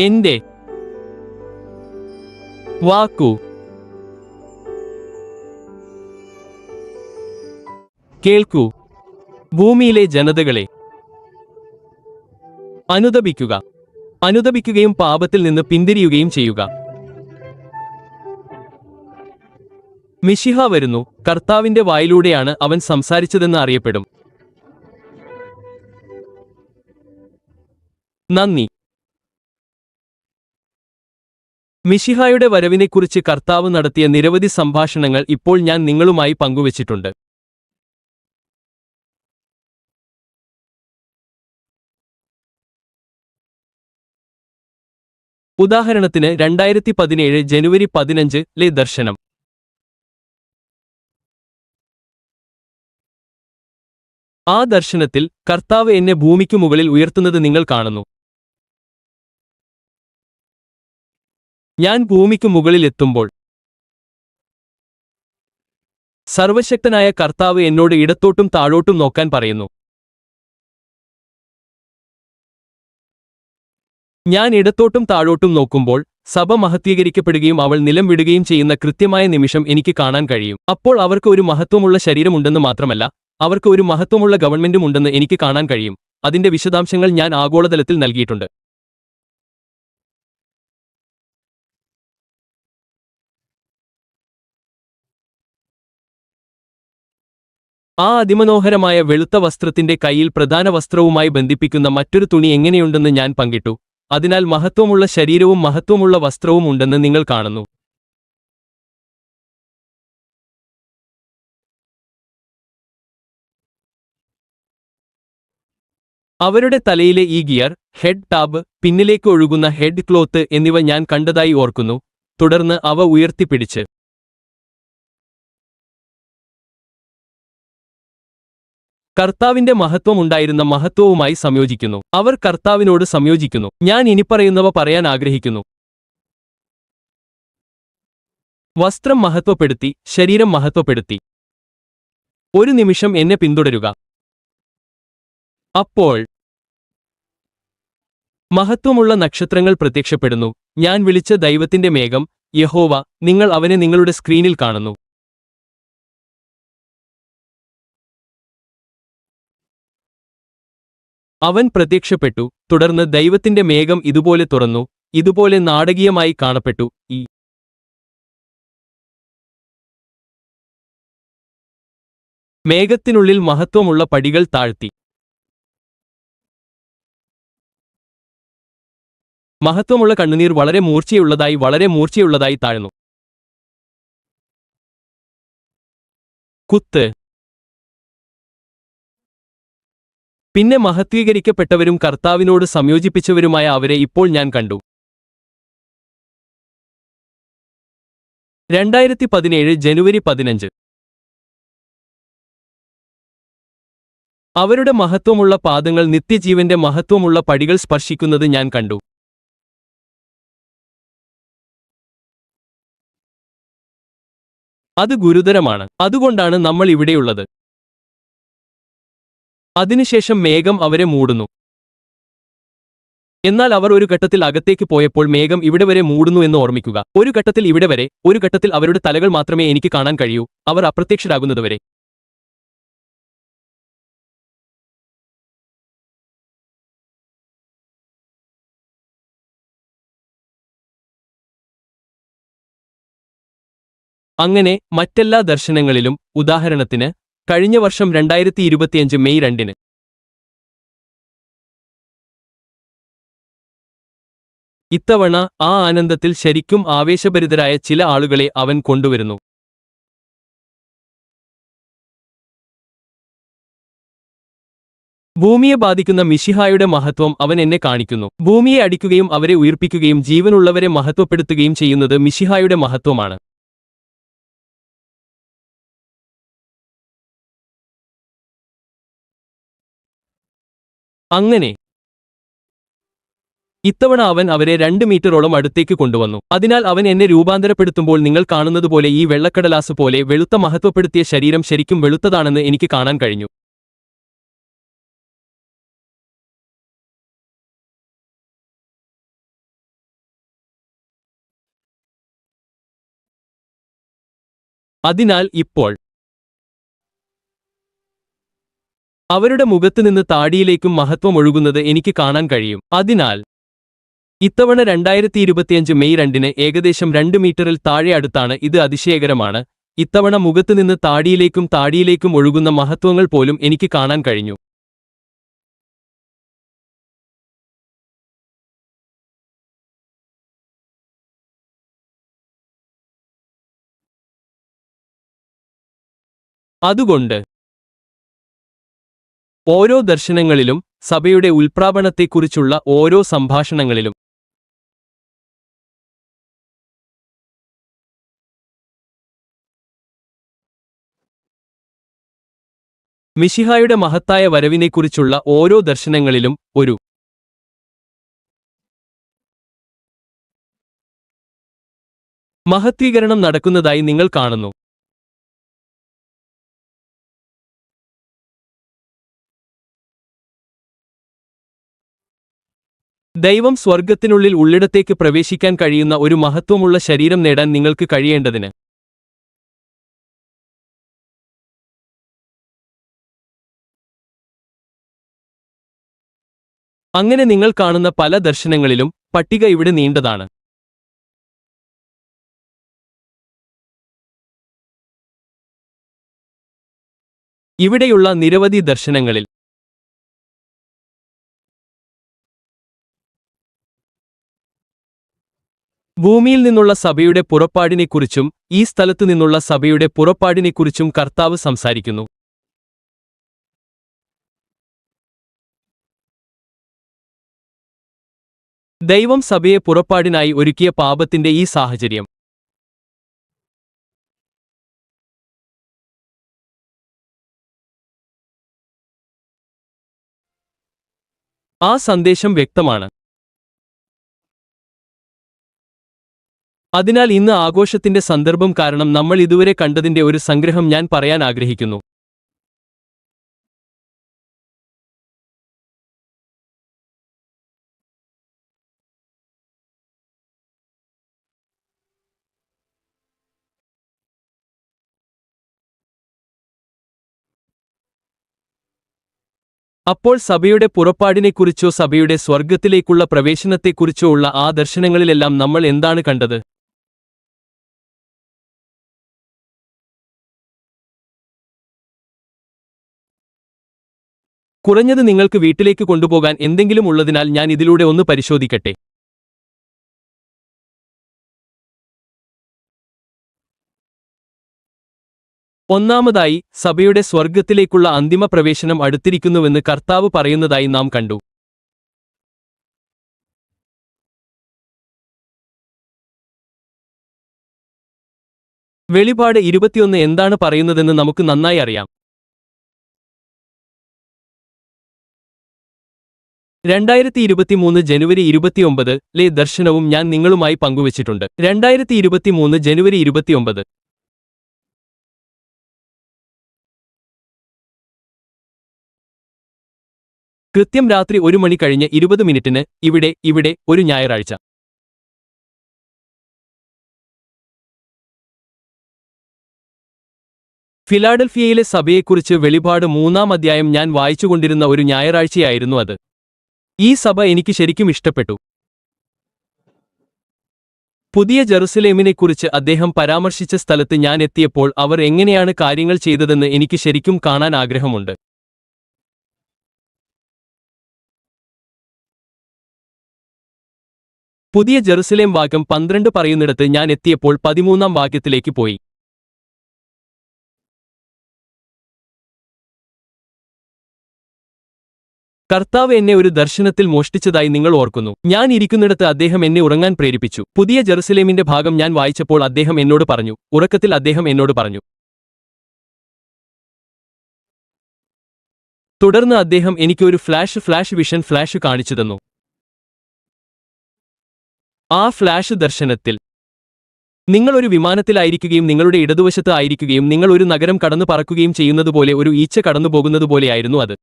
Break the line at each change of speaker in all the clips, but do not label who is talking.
എന്റെ വാക്കു കേൾക്കൂ. ഭൂമിയിലെ ജനതകളെ, അനുതപിക്കുക. അനുതപിക്കുകയും പാപത്തിൽ നിന്ന് പിന്തിരിയുകയും ചെയ്യുക. മിശിഹ വരുന്നു. കർത്താവിന്റെ വായിലൂടെയാണ് അവൻ സംസാരിച്ചതെന്ന് അറിയപ്പെടും. നന്ദി. മിശിഹായുടെ വരവിനെക്കുറിച്ച് കർത്താവ് നടത്തിയ നിരവധി സംഭാഷണങ്ങൾ ഇപ്പോൾ ഞാൻ നിങ്ങളുമായി പങ്കുവച്ചിട്ടുണ്ട്. ഉദാഹരണത്തിന് 2017 ജനുവരി 15 ദർശനം. ആ ദർശനത്തിൽ കർത്താവ് എന്നെ ഭൂമിക്കു മുകളിൽ ഉയർത്തുന്നത് നിങ്ങൾ കാണുന്നു. ഞാൻ ഭൂമിക്കു മുകളിൽ എത്തുമ്പോൾ സർവശക്തനായ കർത്താവ് എന്നോട് ഇടത്തോട്ടും താഴോട്ടും നോക്കാൻ പറയുന്നു. ഞാൻ ഇടത്തോട്ടും താഴോട്ടും നോക്കുമ്പോൾ സഭ മഹത്വീകരിക്കപ്പെടുകയും അവൾ നിലം വിടുകയും ചെയ്യുന്ന കൃത്യമായ നിമിഷം എനിക്ക് കാണാൻ കഴിയും. അപ്പോൾ അവർക്ക് ഒരു മഹത്വമുള്ള ശരീരമുണ്ടെന്ന് മാത്രമല്ല, അവർക്ക് ഒരു മഹത്വമുള്ള ഗവൺമെന്റും ഉണ്ടെന്ന് എനിക്ക് കാണാൻ കഴിയും. അതിന്റെ വിശദാംശങ്ങൾ ഞാൻ ആഗോളതലത്തിൽ നൽകിയിട്ടുണ്ട്. ആ അതിമനോഹരമായ വെളുത്ത വസ്ത്രത്തിന്റെ കയ്യിൽ പ്രധാന വസ്ത്രവുമായി ബന്ധിപ്പിക്കുന്ന മറ്റൊരു തുണി എങ്ങനെയുണ്ടെന്ന് ഞാൻ പങ്കിട്ടു. അതിനാൽ മഹത്വമുള്ള ശരീരവും മഹത്വമുള്ള വസ്ത്രവും ഉണ്ടെന്ന് നിങ്ങൾ കാണുന്നു. അവരുടെ തലയിലെ ഈ ഗിയർ, ഹെഡ് ടാബ്, പിന്നിലേക്ക് ഒഴുകുന്ന ഹെഡ് ക്ലോത്ത് എന്നിവ ഞാൻ കണ്ടതായി ഓർക്കുന്നു. തുടർന്ന് അവ ഉയർത്തിപ്പിടിച്ച് കർത്താവിന്റെ മഹത്വമുണ്ടായിരുന്ന മഹത്വവുമായി സംയോജിക്കുന്നു. അവർ കർത്താവിനോട് സംയോജിക്കുന്നു. ഞാൻ ഇനിപ്പറയുന്നവ പറയാൻ ആഗ്രഹിക്കുന്നു. വസ്ത്രം മഹത്വപ്പെടുത്തി, ശരീരം മഹത്വപ്പെടുത്തി. ഒരു നിമിഷം എന്നെ പിന്തുടരുക. അപ്പോൾ മഹത്വമുള്ള നക്ഷത്രങ്ങൾ പ്രത്യക്ഷപ്പെടുന്നു. ഞാൻ വിളിച്ച ദൈവത്തിന്റെ മേഘം, യഹോവ. നിങ്ങൾ അവനെ നിങ്ങളുടെ സ്ക്രീനിൽ കാണുന്നു. അവൻ പ്രത്യക്ഷപ്പെട്ടു. തുടർന്ന് ദൈവത്തിന്റെ മേഘം ഇതുപോലെ തുറന്നു, ഇതുപോലെ നാടകീയമായി കാണപ്പെട്ടു. ഈ മേഘത്തിനുള്ളിൽ മഹത്വമുള്ള പടികൾ താഴ്ത്തി. മഹത്വമുള്ള കണ്ണുനീർ വളരെ മൂർച്ചയുള്ളതായി താഴ്ന്നു. കുത്ത്. പിന്നെ മഹത്വീകരിക്കപ്പെട്ടവരും കർത്താവിനോട് സംയോജിപ്പിച്ചവരുമായ അവരെ ഇപ്പോൾ ഞാൻ കണ്ടു. 2017 ജനുവരി 15. അവരുടെ മഹത്വമുള്ള പാദങ്ങൾ നിത്യജീവന്റെ മഹത്വമുള്ള പടികൾ സ്പർശിക്കുന്നത് ഞാൻ കണ്ടു. അത് ഗുരുതരമാണ്. അതുകൊണ്ടാണ് നമ്മൾ ഇവിടെയുള്ളത്. അതിനുശേഷം മേഘം അവരെ മൂടുന്നു. എന്നാൽ അവർ ഒരു ഘട്ടത്തിൽ അകത്തേക്ക് പോയപ്പോൾ മേഘം ഇവിടെ വരെ മൂടുന്നു എന്ന് ഓർമ്മിക്കുക. ഒരു ഘട്ടത്തിൽ ഇവിടെ വരെ, ഒരു ഘട്ടത്തിൽ അവരുടെ തലകൾ മാത്രമേ എനിക്ക് കാണാൻ കഴിയൂ, അവർ അപ്രത്യക്ഷരാകുന്നതുവരെ. അങ്ങനെ മറ്റെല്ലാ ദർശനങ്ങളിലും, ഉദാഹരണത്തിന് കഴിഞ്ഞ വർഷം 2025 മെയ് 2. ഇത്തവണ ആ ആനന്ദത്തിൽ ശരിക്കും ആവേശഭരിതരായ ചില ആളുകളെ അവൻ കൊണ്ടുവരുന്നു. ഭൂമിയെ ബാധിക്കുന്ന മിശിഹായുടെ മഹത്വം അവൻ എന്നെ കാണിക്കുന്നു. ഭൂമിയെ അടിക്കുകയും അവരെ ഉയിർപ്പിക്കുകയും ജീവനുള്ളവരെ മഹത്വപ്പെടുത്തുകയും ചെയ്യുന്നത് മിശിഹായുടെ മഹത്വമാണ്. അങ്ങനെ ഇത്തവണ അവൻ അവരെ 2 മീറ്ററോളം അടുത്തേക്ക് കൊണ്ടുവന്നു. അതിനാൽ അവൻ എന്നെ രൂപാന്തരപ്പെടുത്തുമ്പോൾ നിങ്ങൾ കാണുന്നതുപോലെ ഈ വെള്ളക്കടലാസ് പോലെ വെളുത്ത മഹത്വപ്പെടുത്തിയ ശരീരം ശരിക്കും വെളുത്തതാണെന്ന് എനിക്ക് കാണാൻ കഴിഞ്ഞു. അതിനാൽ ഇപ്പോൾ അവരുടെ മുഖത്തുനിന്ന് താടിയിലേക്കും മഹത്വം ഒഴുകുന്നത് എനിക്ക് കാണാൻ കഴിയും. അതിനാൽ ഇത്തവണ 2025 മെയ് 2-ന് ഏകദേശം 2 മീറ്ററിൽ താഴെ അടുത്താണ്. ഇത് അതിശയകരമാണ്. ഇത്തവണ മുഖത്തുനിന്ന് താടിയിലേക്കും ഒഴുകുന്ന മഹത്വങ്ങൾ പോലും എനിക്ക് കാണാൻ കഴിഞ്ഞു. അതുകൊണ്ട് ഓരോ ദർശനങ്ങളിലും സഭയുടെ ഉൽപ്രാപണത്തെക്കുറിച്ചുള്ള ഓരോ സംഭാഷണങ്ങളിലും മിശിഹായുടെ മഹത്തായ വരവിനെക്കുറിച്ചുള്ള ഓരോ ദർശനങ്ങളിലും ഒരു മഹത്വീകരണം നടക്കുന്നതായി നിങ്ങൾ കാണുന്നു. ദൈവം സ്വർഗ്ഗത്തിനുള്ളിൽ ഉള്ളിടത്തേക്ക് പ്രവേശിക്കാൻ കഴിയുന്ന ഒരു മഹത്വമുള്ള ശരീരം നേടാൻ നിങ്ങൾക്ക് കഴിയേണ്ടതിന് അങ്ങനെ നിങ്ങൾ കാണുന്ന പല ദർശനങ്ങളിലും പട്ടിക ഇവിടെ നീണ്ടതാണ്. ഇവിടെയുള്ള നിരവധി ദർശനങ്ങളിൽ ഭൂമിയിൽ നിന്നുള്ള സഭയുടെ പുറപ്പാടിനെക്കുറിച്ചും ഈ സ്ഥലത്തു നിന്നുള്ള സഭയുടെ പുറപ്പാടിനെക്കുറിച്ചും കർത്താവ് സംസാരിക്കുന്നു. ദൈവം സഭയെ പുറപ്പാടിനായി ഒരുക്കിയ പാപത്തിന്റെ ഈ സാഹചര്യം ആ സന്ദേശം വ്യക്തമാണ്. അതിനാൽ ഇന്ന് ആഘോഷത്തിന്റെ സന്ദർഭം കാരണം നമ്മൾ ഇതുവരെ കണ്ടതിന്റെ ഒരു സംഗ്രഹം ഞാൻ പറയാൻ ആഗ്രഹിക്കുന്നു. അപ്പോൾ സഭയുടെ പുറപ്പാടിനെക്കുറിച്ചോ സഭയുടെ സ്വർഗ്ഗത്തിലേക്കുള്ള പ്രവേശനത്തെക്കുറിച്ചോ ഉള്ള ആ ദർശനങ്ങളിലെല്ലാം നമ്മൾ എന്താണ് കണ്ടത്? കുറഞ്ഞത് നിങ്ങൾക്ക് വീട്ടിലേക്ക് കൊണ്ടുപോകാൻ എന്തെങ്കിലും ഉള്ളതിനാൽ ഞാൻ ഇതിലൂടെ ഒന്ന് പരിശോധിക്കട്ടെ. ഒന്നാമതായി, സഭയുടെ സ്വർഗ്ഗത്തിലേക്കുള്ള അന്തിമ പ്രവേശനം അടുത്തിരിക്കുന്നുവെന്ന് കർത്താവ് പറയുന്നതായി നാം കണ്ടു. വെളിപാട് 21 എന്താണ് പറയുന്നതെന്ന് നമുക്ക് നന്നായി അറിയാം. 2023 ജനുവരി 29-ലെ ദർശനവും ഞാൻ നിങ്ങളുമായി പങ്കുവച്ചിട്ടുണ്ട്. 2023 ജനുവരി 29. കൃത്യം രാത്രി 1 മണി കഴിഞ്ഞ് 20 മിനിറ്റിന് ഇവിടെ ഒരു ഞായറാഴ്ച. ഫിലാഡൽഫിയയിലെ സഭയെക്കുറിച്ച് വെളിപാട് 3-ാം അധ്യായം ഞാൻ വായിച്ചുകൊണ്ടിരുന്ന ഒരു ഞായറാഴ്ചയായിരുന്നു അത്. ഈ സഭ എനിക്ക് ശരിക്കും ഇഷ്ടപ്പെട്ടു. പുതിയ ജെറുസലേമിനെക്കുറിച്ച് അദ്ദേഹം പരാമർശിച്ച സ്ഥലത്ത് ഞാൻ എത്തിയപ്പോൾ അവർ എങ്ങനെയാണ് കാര്യങ്ങൾ ചെയ്തതെന്ന് എനിക്ക് ശരിക്കും കാണാൻ ആഗ്രഹമുണ്ട്. പുതിയ ജെറുസലേം വാക്യം 12 പറയുന്നിടത്ത് ഞാൻ എത്തിയപ്പോൾ 13-ാം വാക്യത്തിലേക്ക് പോയി. കർത്താവ് എന്നെ ഒരു ദർശനത്തിൽ മോഷ്ടിച്ചതായി നിങ്ങൾ ഓർക്കുന്നു. ഞാൻ ഇരിക്കുന്നിടത്ത് അദ്ദേഹം എന്നെ ഉറങ്ങാൻ പ്രേരിപ്പിച്ചു. പുതിയ ജെറുസലേമിന്റെ ഭാഗം ഞാൻ വായിച്ചപ്പോൾ അദ്ദേഹം എന്നോട് പറഞ്ഞു. ഉറക്കത്തിൽ അദ്ദേഹം എന്നോട് പറഞ്ഞു. തുടർന്ന് അദ്ദേഹം എനിക്ക് ഒരു ഫ്ലാഷ് വിഷൻ കാണിച്ചു തന്നു. ആ ഫ്ലാഷ് ദർശനത്തിൽ നിങ്ങൾ ഒരു വിമാനത്തിലായിരിക്കുകയും നിങ്ങളുടെ ഇടതുവശത്ത് ആയിരിക്കുകയും നിങ്ങൾ ഒരു നഗരം കടന്നു പറക്കുകയും ചെയ്യുന്നതുപോലെ ഒരു ഈച്ച കടന്നുപോകുന്നതുപോലെയായിരുന്നു അത്.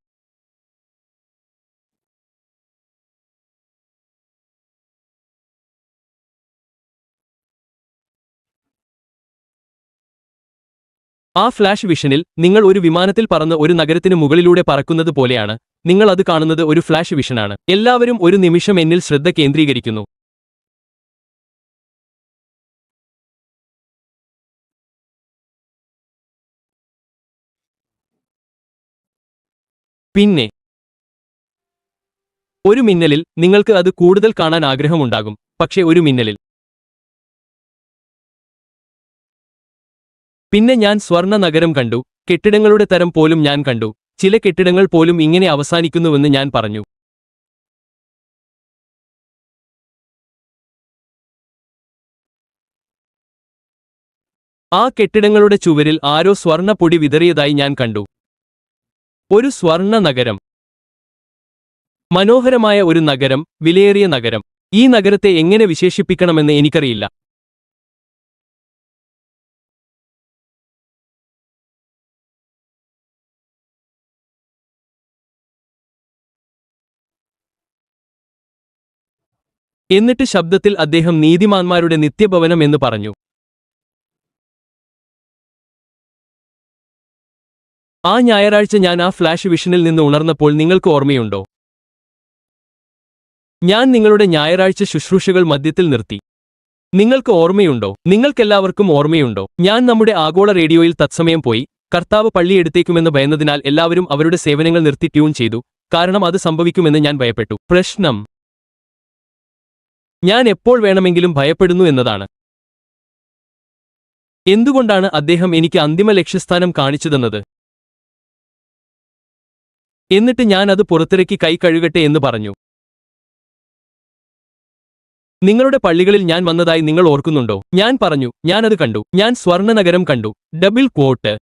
ആ ഫ്ലാഷ് വിഷനിൽ നിങ്ങൾ ഒരു വിമാനത്തിൽ പറന്ന് ഒരു നഗരത്തിന് മുകളിലൂടെ പറക്കുന്നത് പോലെയാണ്. നിങ്ങൾ അത് കാണുന്നത് ഒരു ഫ്ലാഷ് വിഷനാണ്. എല്ലാവരും ഒരു നിമിഷം എന്നിൽ ശ്രദ്ധ കേന്ദ്രീകരിക്കുന്നു. പിന്നെ ഒരു മിന്നലിൽ നിങ്ങൾക്ക് അത് കൂടുതൽ കാണാൻ ആഗ്രഹമുണ്ടാകും. പക്ഷേ ഒരു മിന്നലിൽ പിന്നെ ഞാൻ സ്വർണ്ണ നഗരം കണ്ടു. കെട്ടിടങ്ങളുടെ തരം പോലും ഞാൻ കണ്ടു. ചില കെട്ടിടങ്ങൾ പോലും ഇങ്ങനെ അവസാനിക്കുന്നുവെന്ന് ഞാൻ പറഞ്ഞു. ആ കെട്ടിടങ്ങളുടെ ചുവരിൽ ആരോ സ്വർണ്ണ പൊടി വിതറിയതായി ഞാൻ കണ്ടു. ഒരു സ്വർണ്ണ നഗരം. മനോഹരമായ ഒരു നഗരം, വിലയേറിയ നഗരം. ഈ നഗരത്തെ എങ്ങനെ വിശേഷിപ്പിക്കണമെന്ന് എനിക്കറിയില്ല. എന്നിട്ട് ശബ്ദത്തിൽ അദ്ദേഹം നീതിമാന്മാരുടെ നിത്യഭവനം എന്ന് പറഞ്ഞു. ആ ഞായറാഴ്ച ഞാൻ ആ ഫ്ലാഷ് വിഷനിൽ നിന്ന് ഉണർന്നപ്പോൾ നിങ്ങൾക്ക് ഓർമ്മയുണ്ടോ? ഞാൻ നിങ്ങളുടെ ഞായറാഴ്ച ശുശ്രൂഷകൾ മധ്യത്തിൽ നിർത്തി. നിങ്ങൾക്ക് ഓർമ്മയുണ്ടോ? നിങ്ങൾക്കെല്ലാവർക്കും ഓർമ്മയുണ്ടോ? ഞാൻ നമ്മുടെ ആഗോള റേഡിയോയിൽ തത്സമയം പോയി. കർത്താവ് പള്ളി എടുത്തേക്കുമെന്ന് ഭയന്നതിനാൽ എല്ലാവരും അവരുടെ സേവനങ്ങൾ നിർത്തി ട്യൂൺ ചെയ്തു. കാരണം അത് സംഭവിക്കുമെന്ന് ഞാൻ ഭയപ്പെട്ടു. പ്രശ്നം ഞാൻ എപ്പോൾ വേണമെങ്കിലും ഭയപ്പെടുന്നു എന്നതാണ്. എന്തുകൊണ്ടാണ് അദ്ദേഹം എനിക്ക് അന്തിമ ലക്ഷ്യസ്ഥാനം കാണിച്ചുതന്നത്? എന്നിട്ട് ഞാൻ അത് പുറത്തിറക്കി കൈ കഴുകട്ടെ എന്ന് പറഞ്ഞു. നിങ്ങളുടെ പള്ളികളിൽ ഞാൻ വന്നതായി നിങ്ങൾ ഓർക്കുന്നുണ്ടോ? ഞാൻ പറഞ്ഞു, ഞാനത് കണ്ടു. ഞാൻ സ്വർണ്ണ നഗരം കണ്ടു. Double quote.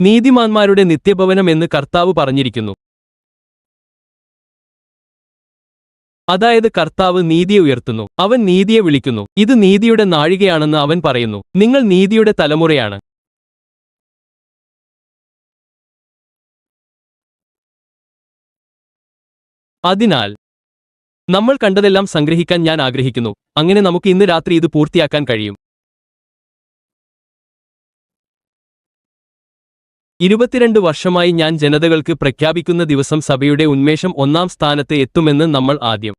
നീതിമാന്മാരുടെ നിത്യഭവനം എന്ന് കർത്താവ് പറഞ്ഞിരിക്കുന്നു. അതായത് കർത്താവ് നീതിയെ ഉയർത്തുന്നു. അവൻ നീതിയെ വിളിക്കുന്നു. ഇത് നീതിയുടെ നാഴികയാണെന്ന് അവൻ പറയുന്നു. നിങ്ങൾ നീതിയുടെ തലമുറയാണ്. അതിനാൽ നമ്മൾ കണ്ടതെല്ലാം സംഗ്രഹിക്കാൻ ഞാൻ ആഗ്രഹിക്കുന്നു. അങ്ങനെ നമുക്ക് ഇന്ന് രാത്രി ഇത് പൂർത്തിയാക്കാൻ കഴിയും. 22 വർഷമായി ഞാൻ ജനതകൾക്ക് പ്രഖ്യാപിക്കുന്ന ദിവസം സഭയുടെ ഉന്മേഷം 1-ാം സ്ഥാനത്ത് എത്തുമെന്ന് നമ്മൾ ആദ്യം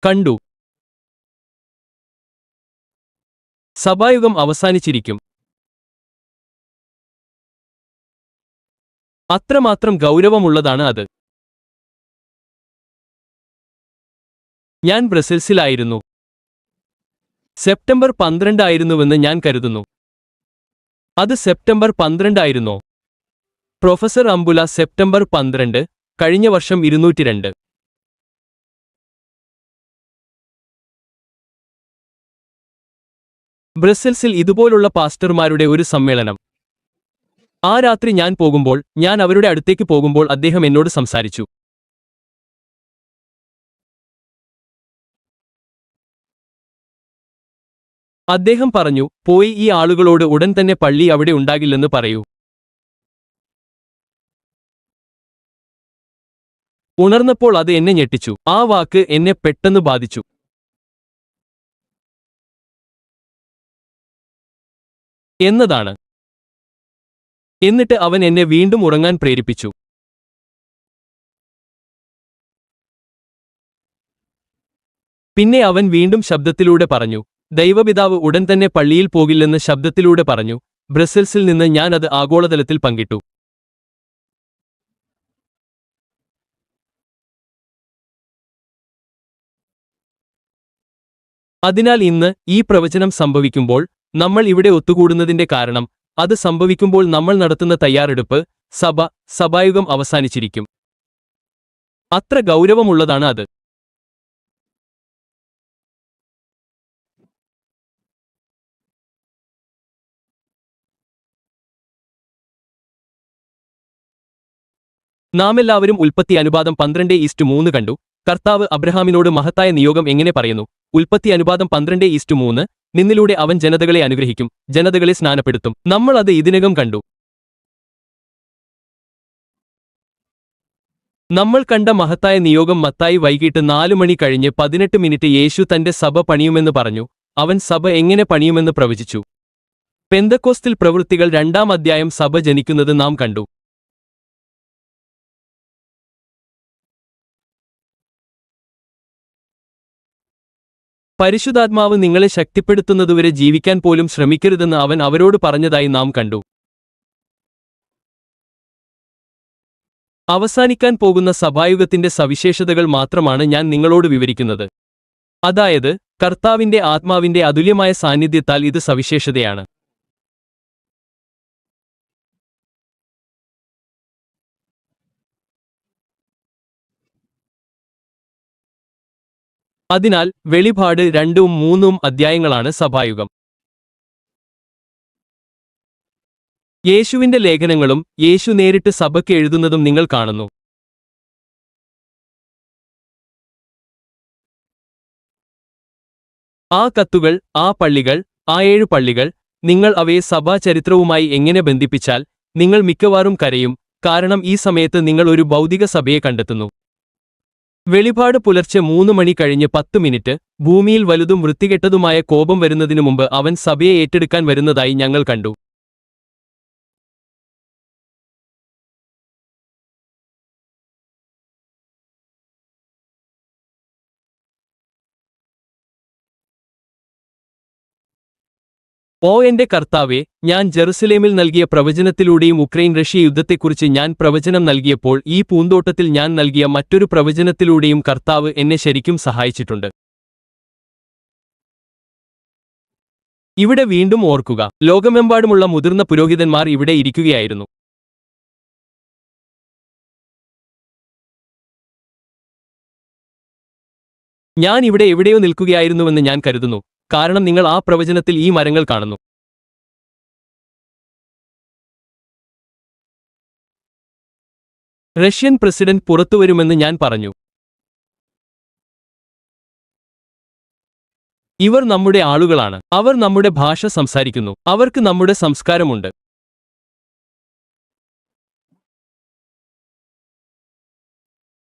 കണ്ടു. സഭായുഗം അവസാനിച്ചിരിക്കും. അത്രമാത്രം ഗൗരവമുള്ളതാണ് അത്. ഞാൻ ബ്രസൽസിലായിരുന്നു. സെപ്റ്റംബർ 12 ആയിരുന്നുവെന്ന് ഞാൻ കരുതുന്നു. അത് സെപ്റ്റംബർ 12 ആയിരുന്നോ? പ്രൊഫസർ അംബുല സെപ്റ്റംബർ 12, കഴിഞ്ഞ വർഷം 202. ബ്രസൽസിൽ ഇതുപോലുള്ള പാസ്റ്റർമാരുടെ ഒരു സമ്മേളനം. ആ രാത്രി ഞാൻ അവരുടെ അടുത്തേക്ക് പോകുമ്പോൾ അദ്ദേഹം എന്നോട് സംസാരിച്ചു. അദ്ദേഹം പറഞ്ഞു, പോയി ഈ ആളുകളോട് ഉടൻ തന്നെ പള്ളി അവിടെ ഉണ്ടാകില്ലെന്ന് പറയൂ. ഉണർന്നപ്പോൾ അത് എന്നെ ഞെട്ടിച്ചു. ആ വാക്ക് എന്നെ പെട്ടെന്ന് ബാധിച്ചു. എന്നതാണ്. എന്നിട്ട് അവൻ എന്നെ വീണ്ടും ഉറങ്ങാൻ പ്രേരിപ്പിച്ചു. പിന്നെ അവൻ വീണ്ടും ശബ്ദത്തിലൂടെ പറഞ്ഞു, ദൈവപിതാവ് ഉടൻ തന്നെ പള്ളിയിൽ പോകില്ലെന്ന് ശബ്ദത്തിലൂടെ പറഞ്ഞു. ബ്രസൽസിൽ നിന്ന് ഞാൻ അത് ആഗോളതലത്തിൽ പങ്കിട്ടു. അതിനാൽ ഇന്ന് ഈ പ്രവചനം സംഭവിക്കുമ്പോൾ നമ്മൾ ഇവിടെ ഒത്തുകൂടുന്നതിന്റെ കാരണം, അത് സംഭവിക്കുമ്പോൾ നമ്മൾ നടത്തുന്ന തയ്യാറെടുപ്പ്, സഭായുഗം അവസാനിച്ചിരിക്കും. അത്ര ഗൗരവമുള്ളതാണ് അത്. നാമെല്ലാവരും ഉൽപ്പത്തി അനുപാതം 12:3 കണ്ടു. കർത്താവ് അബ്രഹാമിനോട് മഹത്തായ നിയോഗം എങ്ങനെ പറയുന്നു? ഉൽപ്പത്തി അനുപാതം 12:3, നിന്നിലൂടെ അവൻ ജനതകളെ അനുഗ്രഹിക്കും, ജനതകളെ സ്നാനപ്പെടുത്തും. നമ്മൾ അത് ഇതിനകം കണ്ടു. നമ്മൾ കണ്ട മഹത്തായ നിയോഗം മത്തായി വൈകിട്ട് 4 മണി കഴിഞ്ഞ് 18 മിനിറ്റ് യേശു തന്റെ സഭ പണിയുമെന്ന് പറഞ്ഞു. അവൻ സഭ എങ്ങനെ പണിയുമെന്ന് പ്രവചിച്ചു. പെന്തക്കോസ്തിൽ പ്രവൃത്തികൾ 2-ാം അധ്യായം സഭ ജനിക്കുന്നത് നാം കണ്ടു. പരിശുദ്ധാത്മാവ് നിങ്ങളെ ശക്തിപ്പെടുത്തുന്നതുവരെ ജീവിക്കാൻ പോലും ശ്രമിക്കരുതെന്ന് അവൻ അവരോട് പറഞ്ഞതായി നാം കണ്ടു. അവസാനിക്കാൻ പോകുന്ന സഭായുഗത്തിന്റെ സവിശേഷതകൾ മാത്രമാണ് ഞാൻ നിങ്ങളോട് വിവരിക്കുന്നത്. അതായത്, കർത്താവിന്റെ ആത്മാവിന്റെ അതുല്യമായ സാന്നിധ്യത്താൽ ഇത് സവിശേഷതയാണ്. അതിനാൽ വെളിപാട് 2-ഉം 3-ഉം അധ്യായങ്ങളാണ് സഭായുഗം. യേശുവിന്റെ ലേഖനങ്ങളും യേശു നേരിട്ട് സഭയ്ക്ക് എഴുതുന്നതും നിങ്ങൾ കാണുന്നു. ആ കത്തുകൾ, ആ പള്ളികൾ, ആ 7 പള്ളികൾ, നിങ്ങൾ അവയെ സഭാചരിത്രവുമായി എങ്ങനെ ബന്ധിപ്പിച്ചാൽ നിങ്ങൾ മിക്കവാറും കരയും, കാരണം ഈ സമയത്ത് നിങ്ങൾ ഒരു ഭൗതിക സഭയെ കണ്ടെത്തുന്നു. വെളിപാട് പുലർച്ചെ 3 മണി കഴിഞ്ഞ് 10 മിനിറ്റ്, ഭൂമിയിൽ വലുതും വൃത്തികെട്ടതുമായ കോപം വരുന്നതിനു മുമ്പ് അവൻ സഭയെ ഏറ്റെടുക്കാൻ വരുന്നതായി ഞങ്ങൾ കണ്ടു. ഓ എന്റെ കർത്താവേ, ഞാൻ ജെറുസലേമിൽ നൽകിയ പ്രവചനത്തിലൂടെയും ഉക്രൈൻ-റഷ്യ യുദ്ധത്തെക്കുറിച്ച് ഞാൻ പ്രവചനം നൽകിയപ്പോൾ ഈ പൂന്തോട്ടത്തിൽ ഞാൻ നൽകിയ മറ്റൊരു പ്രവചനത്തിലൂടെയും കർത്താവ് എന്നെ ശരിക്കും സഹായിച്ചിട്ടുണ്ട്. ഇവിടെ വീണ്ടും ഓർക്കുക, ലോകമെമ്പാടുമുള്ള മുതിർന്ന പുരോഹിതന്മാർ ഇവിടെ ഇരിക്കുകയായിരുന്നു. ഞാൻ ഇവിടെ എവിടെയോ നിൽക്കുകയായിരുന്നുവെന്ന് ഞാൻ കരുതുന്നു, കാരണം നിങ്ങൾ ആ പ്രവചനത്തിൽ ഈ മരങ്ങൾ കാണുന്നു. റഷ്യൻ പ്രസിഡന്റ് പുറത്തുവരുമെന്ന് ഞാൻ പറഞ്ഞു. ഇവർ നമ്മുടെ ആളുകളാണ്. അവർ നമ്മുടെ ഭാഷ സംസാരിക്കുന്നു. അവർക്ക് നമ്മുടെ സംസ്കാരമുണ്ട്.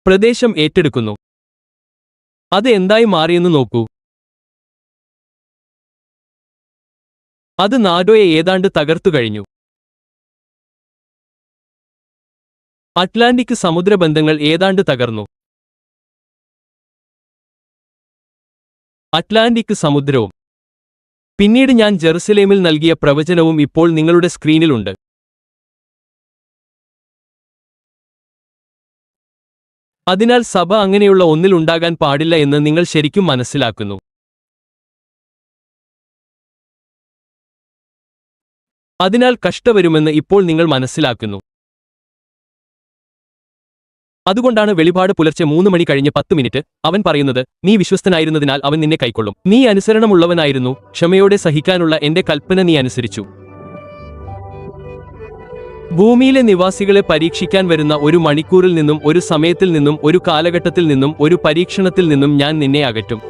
പ്രദേശം ഏറ്റെടുക്കുന്നു. അത് എന്തായി മാറിയെന്ന് നോക്കൂ. അത് നാറ്റോയെ ഏതാണ്ട് തകർത്തു കഴിഞ്ഞു. അറ്റ്ലാന്റിക് സമുദ്രബന്ധങ്ങൾ ഏതാണ്ട് തകർന്നു. അറ്റ്ലാന്റിക് സമുദ്രവും. പിന്നീട് ഞാൻ ജെറുസലേമിൽ നൽകിയ പ്രവചനവും ഇപ്പോൾ നിങ്ങളുടെ സ്ക്രീനിലുണ്ട്. അതിനാൽ സഭ അങ്ങനെയുള്ള ഒന്നിൽ ഉണ്ടാകാൻ പാടില്ല എന്ന് നിങ്ങൾ ശരിക്കും മനസ്സിലാക്കുന്നു. അതിനാൽ കഷ്ടവരുമെന്ന് ഇപ്പോൾ നിങ്ങൾ മനസ്സിലാക്കുന്നു. അതുകൊണ്ടാണ് വെളിപാട് പുലർച്ചെ 3 മണി കഴിഞ്ഞ് 10 മിനിറ്റ് അവൻ പറയുന്നത്, നീ വിശ്വസ്തനായിരുന്നതിനാൽ അവൻ നിന്നെ കൈക്കൊള്ളും. നീ അനുസരണമുള്ളവനായിരുന്നു, ക്ഷമയോടെ സഹിക്കാനുള്ള എന്റെ കൽപ്പന നീ അനുസരിച്ചു. ഭൂമിയിലെ നിവാസികളെ പരീക്ഷിക്കാൻ വരുന്ന ഒരു മണിക്കൂറിൽ നിന്നും, ഒരു സമയത്തിൽ നിന്നും, ഒരു കാലഘട്ടത്തിൽ നിന്നും, ഒരു പരീക്ഷണത്തിൽ നിന്നും ഞാൻ നിന്നെ അകറ്റും.